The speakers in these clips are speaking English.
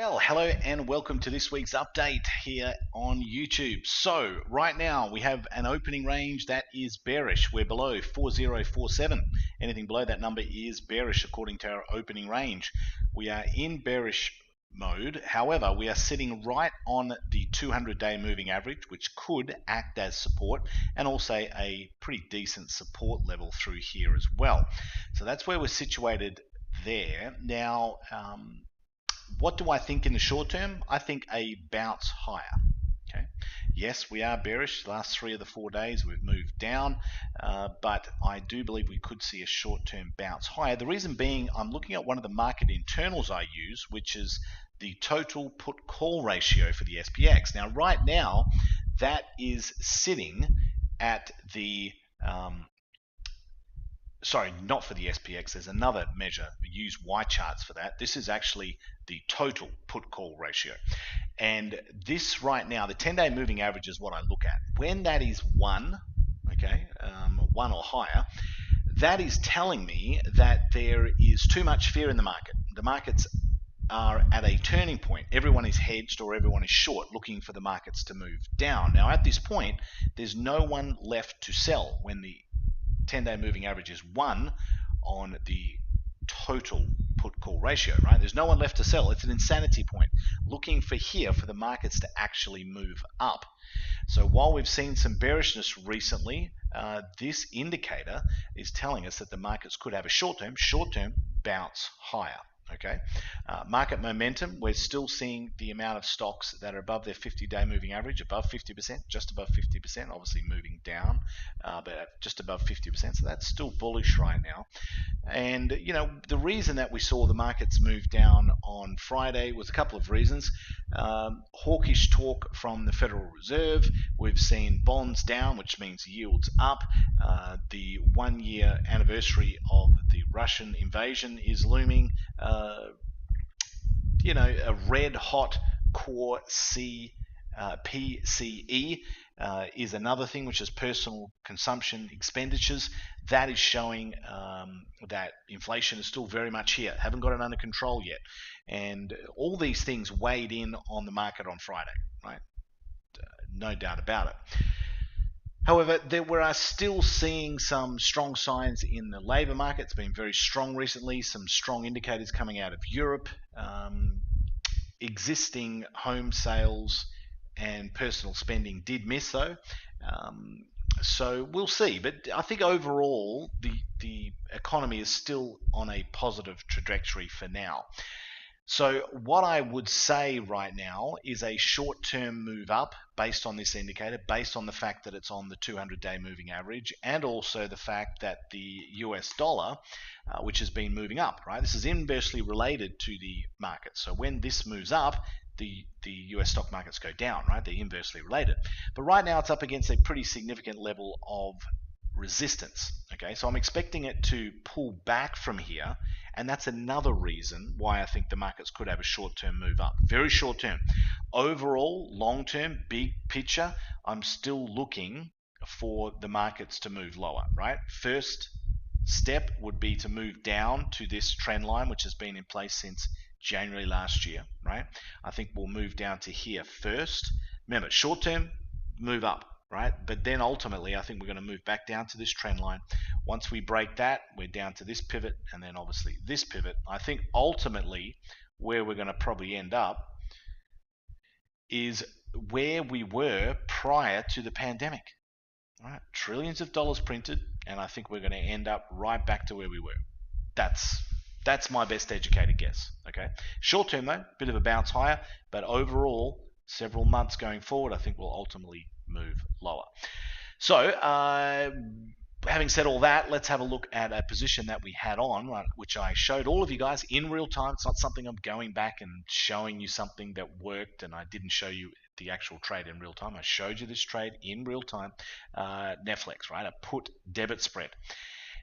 Well, hello and welcome to this week's update here on YouTube. So right now we have an opening range that is bearish. We're below 4047. Anything below that number is bearish according to our opening range. We are in bearish mode. However, we are sitting right on the 200-day moving average, which could act as support and also a pretty decent support level through here as well. So that's where we're situated there. Now, what do I think in the short term? I think a bounce higher. Okay. Yes, we are bearish. The last 3 of the 4 days we've moved down, but I do believe we could see a short-term bounce higher. The reason being, I'm looking at one of the market internals I use, which is the total put-call ratio for the SPX. Now, right now, that is sitting at the sorry, not for the SPX, there's another measure. We use Y charts for that. This is actually the total put-call ratio. And this right now, the 10-day moving average is what I look at. When that is 1, okay, 1 or higher, that is telling me that there is too much fear in the market. The markets are at a turning point. Everyone is hedged or everyone is short, looking for the markets to move down. Now, at this point, there's no one left to sell when the 10-day moving average is 1 on the total put-call ratio, right? There's no one left to sell. It's an insanity point. Looking for here for the markets to actually move up. So while we've seen some bearishness recently, this indicator is telling us that the markets could have a short-term bounce higher. Okay, market momentum, we're still seeing the amount of stocks that are above their 50-day moving average, above 50%, just above 50%, obviously moving down, but just above 50%, so that's still bullish right now. And, you know, the reason that we saw the markets move down on Friday was a couple of reasons. Hawkish talk from the Federal Reserve, we've seen bonds down, which means yields up. The 1-year anniversary of the Russian invasion is looming. You know, a red hot core PCE is another thing, which is personal consumption expenditures. That is showing that inflation is still very much here. Haven't got it under control yet. And all these things weighed in on the market on Friday, right? No doubt about it. However, we are still seeing some strong signs in the labour market. It's been very strong recently, some strong indicators coming out of Europe. Existing home sales and personal spending did miss though. So we'll see. But I think overall, the economy is still on a positive trajectory for now. So what I would say right now is a short-term move up based on this indicator, based on the fact that it's on the 200-day moving average, and also the fact that the US dollar, which has been moving up, right? This is inversely related to the market. So when this moves up, the US stock markets go down, right? They're inversely related. But right now it's up against a pretty significant level of resistance. Okay, so I'm expecting it to pull back from here, and that's another reason why I think the markets could have a short-term move up. Very short-term. Overall, long-term, big picture, I'm still looking for the markets to move lower, right? First step would be to move down to this trend line, which has been in place since January last year, right? I think we'll move down to here first. Remember, short-term, move up. Right? But then ultimately, I think we're going to move back down to this trend line. Once we break that, we're down to this pivot, and then obviously this pivot. I think ultimately where we're going to probably end up is where we were prior to the pandemic. Right? Trillions of dollars printed, and I think we're going to end up right back to where we were. That's my best educated guess. Okay. Short term though, bit of a bounce higher, but overall, several months going forward, I think we'll ultimately move lower. So having said all that, let's have a look at a position that we had on, right, which I showed all of you guys in real time. It's not something I'm going back and showing you something that worked and I didn't show you the actual trade in real time. I showed you this trade in real time. Netflix, right, a put debit spread.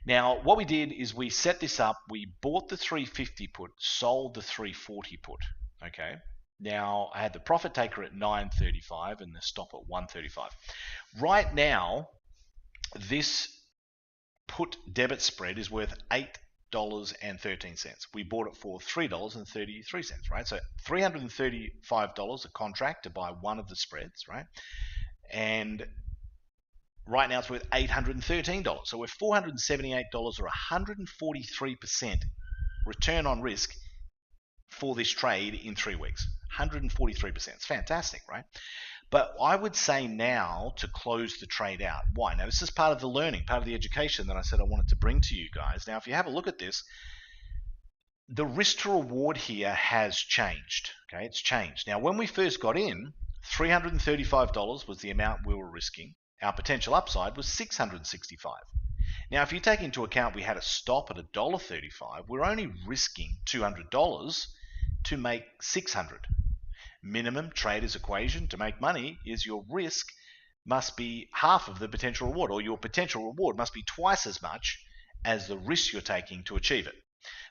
Now what we did is we set this up, we bought the 350 put, sold the 340 put. Okay, now I had the profit taker at 9.35 and the stop at 1.35. Right now, this put debit spread is worth $300.13. We bought it for $3.33, right? So $335 a contract to buy one of the spreads, right? And right now it's worth $813. So we're $478 or 143% return on risk for this trade in 3 weeks. 143%. It's fantastic, right? But I would say now to close the trade out. Why? Now, this is part of the learning, part of the education that I said I wanted to bring to you guys. Now, if you have a look at this, the risk to reward here has changed. Okay, it's changed. Now, when we first got in, $335 was the amount we were risking. Our potential upside was $665. Now, if you take into account we had a stop at $1.35, we're only risking $200 to make $600. Minimum trader's equation to make money is your risk must be half of the potential reward, or your potential reward must be twice as much as the risk you're taking to achieve it.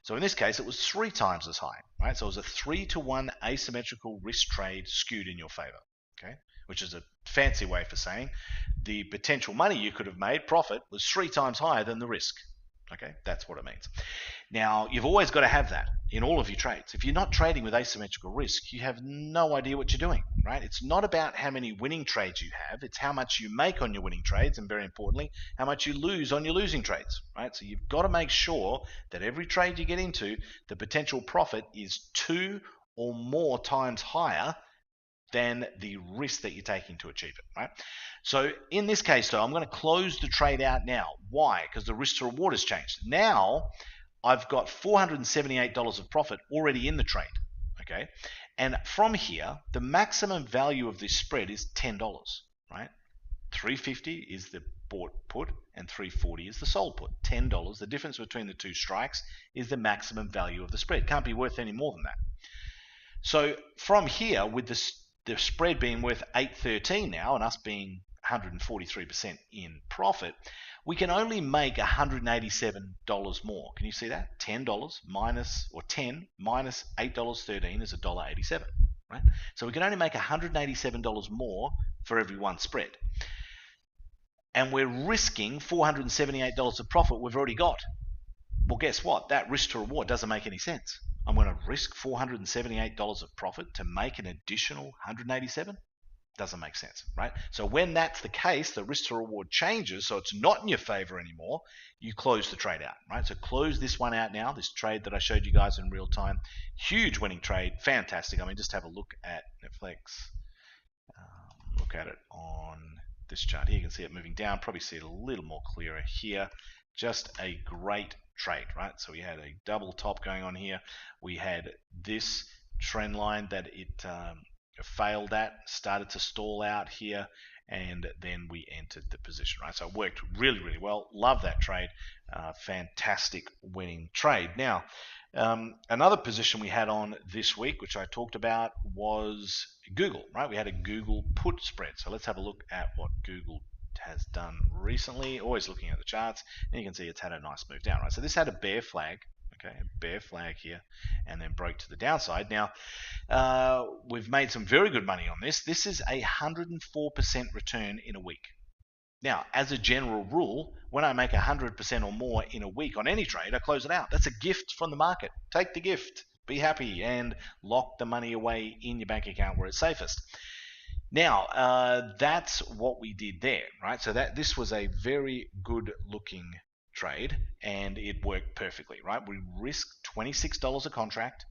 So in this case, it was 3 times as high, right? So it was a 3-to-1 asymmetrical risk trade skewed in your favor, okay? Which is a fancy way for saying the potential money you could have made, profit, was 3 times higher than the risk. Okay, that's what it means. Now, you've always got to have that in all of your trades. If you're not trading with asymmetrical risk, you have no idea what you're doing, right? It's not about how many winning trades you have. It's how much you make on your winning trades, and very importantly, how much you lose on your losing trades, right? So you've got to make sure that every trade you get into, the potential profit is 2 or more times higher than the risk that you're taking to achieve it, right? So in this case, though, I'm going to close the trade out now. Why? Because the risk to reward has changed. Now, I've got $478 of profit already in the trade, okay? And from here, the maximum value of this spread is $10, right? $350 is the bought put and $340 is the sold put. $10, the difference between the two strikes is the maximum value of the spread. Can't be worth any more than that. So from here, with the spread being worth $813 now and us being 143% in profit, we can only make $187 more. Can you see that? $10 minus, or 10 minus $8.13 is $1.87, right? So we can only make $187 more for every one spread. And we're risking $478 of profit we've already got. Well, guess what? That risk to reward doesn't make any sense. I'm going to risk $478 of profit to make an additional 187? Doesn't make sense, right? So when that's the case, the risk to reward changes, so it's not in your favor anymore. You close the trade out, right? So close this one out now, this trade that I showed you guys in real time. Huge winning trade, fantastic. I mean, just have a look at Netflix. Look at it on this chart here. You can see it moving down, probably see it a little more clearer here. Just a great trade, right? So we had a double top going on here. We had this trend line that it failed at, started to stall out here, and then we entered the position, right? So it worked really, really well. Love that trade. Fantastic winning trade. Now, another position we had on this week, which I talked about, was Google, right? We had a Google put spread. So let's have a look at what Google has done recently. Always looking at the charts, and you can see it's had a nice move down, right? So this had a bear flag, okay, a bear flag here, and then broke to the downside. Now, we've made some very good money on this. This is a 104% return in a week. Now, as a general rule, when I make 100% or more in a week on any trade, I close it out. That's a gift from the market. Take the gift, be happy, and lock the money away in your bank account where it's safest. Now, that's what we did there, right? So this was a very good looking trade, and it worked perfectly, right? We risked $26 a contract,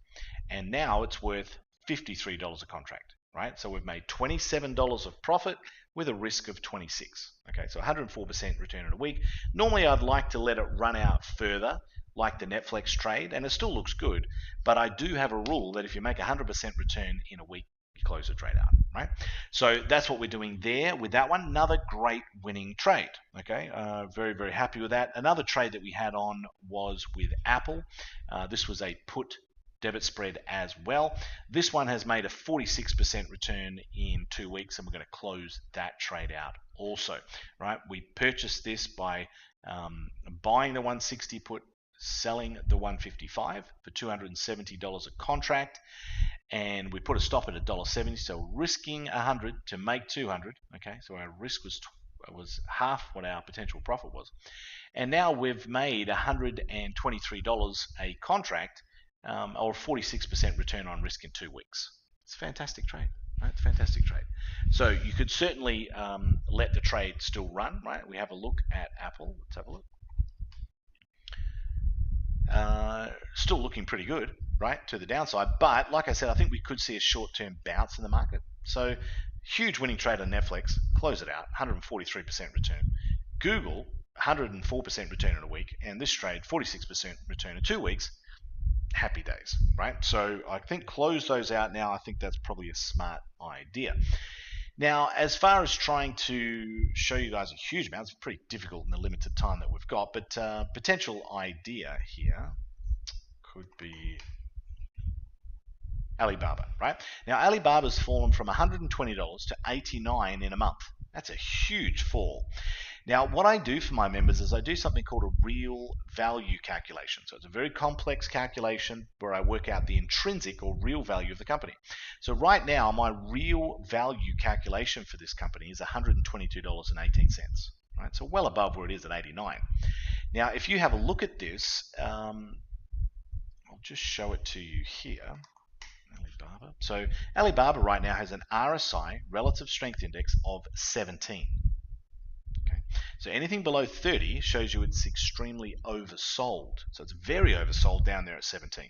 and now it's worth $53 a contract, right? So we've made $27 of profit with a risk of 26. Okay, so 104% return in a week. Normally, I'd like to let it run out further, like the Netflix trade, and it still looks good, but I do have a rule that if you make 100% return in a week, you close the trade out, right? So that's what we're doing there with that one. Another great winning trade, okay? Very, very happy with that. Another trade that we had on was with Apple. This was a put debit spread as well. This one has made a 46% return in 2 weeks, and we're going to close that trade out also, right? We purchased this by buying the 160 put, selling the 155 for $270 a contract, and we put a stop at $1.70, so risking 100 to make 200. Okay, so our risk was was half what our potential profit was. And now we've made $123 a contract, or 46% return on risk in 2 weeks. It's a fantastic trade. Right? It's a fantastic trade. So you could certainly let the trade still run. Right? We have a look at Apple. Let's have a look. Still looking pretty good, right, to the downside. But like I said, I think we could see a short-term bounce in the market. So huge winning trade on Netflix. Close it out. 143% return. Google, 104% return in a week, and this trade 46% return in 2 weeks. Happy days, right? So I think close those out now. I think that's probably a smart idea. Now, as far as trying to show you guys a huge amount, it's pretty difficult in the limited time that we've got, but potential idea here could be Alibaba, right? Now, Alibaba's fallen from $120 to $89 in a month. That's a huge fall. Now, what I do for my members is I do something called a real value calculation. So it's a very complex calculation where I work out the intrinsic or real value of the company. So right now, my real value calculation for this company is $122.18. Right? So well above where it is at 89. Now, if you have a look at this, I'll just show it to you here. Alibaba. So Alibaba right now has an RSI, relative strength index, of 17. So anything below 30 shows you it's extremely oversold. So it's very oversold down there at 17.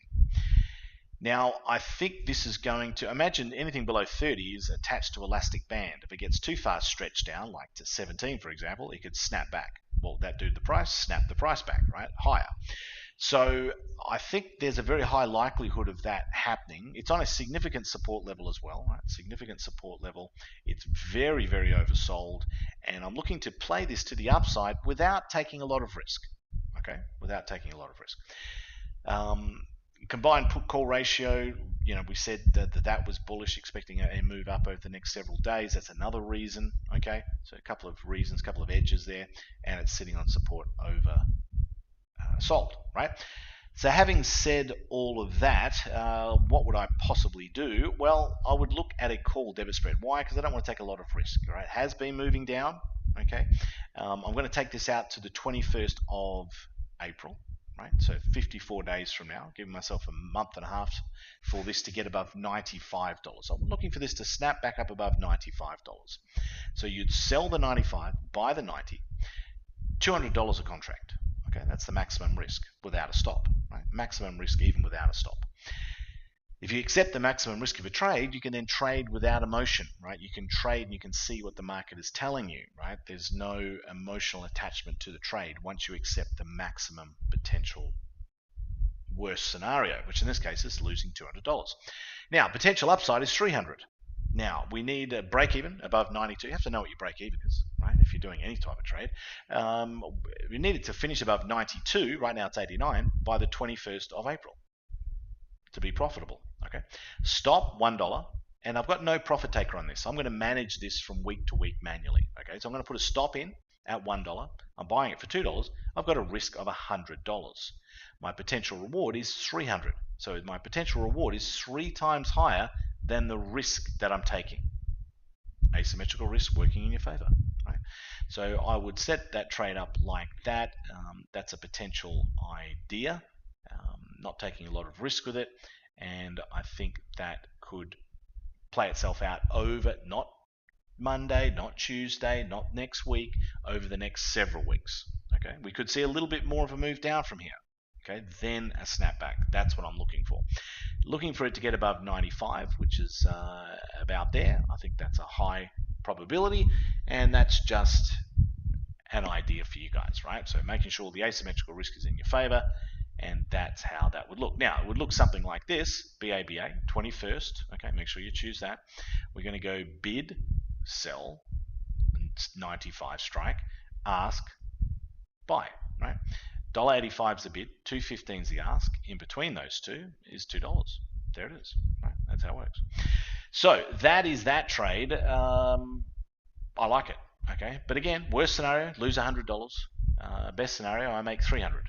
Now, I think this is going to, imagine anything below 30 is attached to elastic band. If it gets too far stretched down, like to 17, for example, it could snap back. Well, that do the price, snap the price back, right? Higher. So I think there's a very high likelihood of that happening. It's on a significant support level as well, right? Significant support level. It's very, very oversold, and I'm looking to play this to the upside without taking a lot of risk. Okay, without taking a lot of risk. Combined put call ratio, you know, we said that was bullish, expecting a move up over the next several days. That's another reason. Okay, so a couple of reasons, a couple of edges there, and it's sitting on support over sold, right? So having said all of that, what would I possibly do? Well, I would look at a call debit spread. Why? Because I don't want to take a lot of risk, right? It has been moving down, okay? I'm going to take this out to the 21st of April, right? So 54 days from now, giving myself a month and a half for this to get above $95. I'm looking for this to snap back up above $95. So you'd sell the 95, buy the 90, $200 a contract. Okay, that's the maximum risk without a stop. Right? Maximum risk even without a stop. If you accept the maximum risk of a trade, you can then trade without emotion, right? You can trade and you can see what the market is telling you, right? There's no emotional attachment to the trade once you accept the maximum potential worst scenario, which in this case is losing $200. Now, potential upside is 300. Now, we need a break-even above 92. You have to know what your break-even is, right, if you're doing any type of trade. We need it to finish above 92. Right now it's 89 by the 21st of April to be profitable. Okay, stop $1, and I've got no profit taker on this. I'm going to manage this from week to week manually. Okay, so I'm going to put a stop in at $1. I'm buying it for $2. I've got a risk of $100. My potential reward is 300. So my potential reward is 3 times higher than the risk that I'm taking. Asymmetrical risk working in your favor. Right? So I would set that trade up like that. That's a potential idea. Not taking a lot of risk with it, and I think that could play itself out over not Monday, not Tuesday, not next week, over the next several weeks. Okay, we could see a little bit more of a move down from here. Okay, then a snapback. That's what I'm looking for. Looking for it to get above 95, which is about there. I think that's a high probability, and that's just an idea for you guys, right? So making sure the asymmetrical risk is in your favor, and that's how that would look. Now, it would look something like this, BABA, 21st. Okay, make sure you choose that. We're going to go bid, sell, 95 strike, ask, buy, right? $1.85 is the bid, $2.15 is the ask. In between those two is $2. There it is. Right? That's how it works. So that is that trade. I like it. Okay, but again, worst scenario, lose $100. Best scenario, I make 300.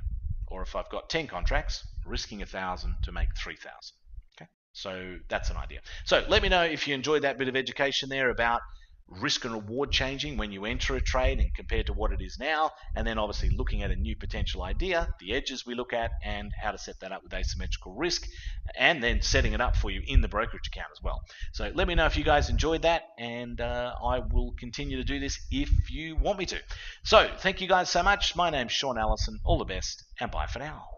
Or if I've got 10 contracts, risking 1,000 to make 3,000. Okay, so that's an idea. So let me know if you enjoyed that bit of education there about risk and reward changing when you enter a trade and compared to what it is now, and then obviously looking at a new potential idea, the edges we look at, and how to set that up with asymmetrical risk, and then setting it up for you in the brokerage account as well. So let me know if you guys enjoyed that, and I will continue to do this if you want me to. So thank you guys so much. My name's Sean Allison. All the best, and bye for now.